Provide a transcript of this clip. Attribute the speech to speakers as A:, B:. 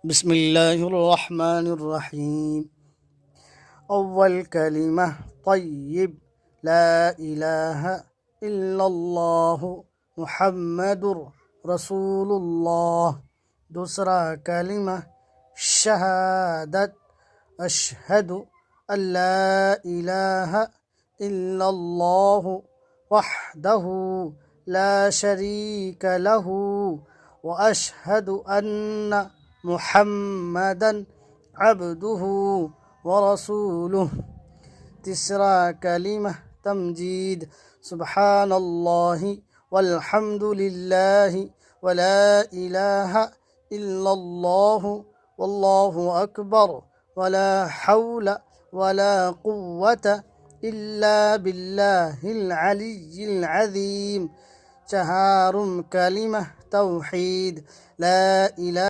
A: بسم الله الرحمن الرحيم. أول كلمة طيب، لا إله إلا الله محمد رسول الله. दूसरा कलिमा शहादत, अशहदु अल्ला इलाहा इल्लल्लाहु वहदहु ला शरीक लहु व अशहदु अन्ना मुहम्मदन अब्दुहु व रसूलुहु. तीसरा कलिमा तमजीद, सुब्हानल्लाहि वल्हम्दुलिल्लाहि वला इलाहा इल्लल्लाहु वल्लाहु अकबर वला हौला वला कुव्वता इल्ला बिल्लाहिल अलिय्यिल अज़ीम. चहारुम कलिमा तौहीद, ला इलाहा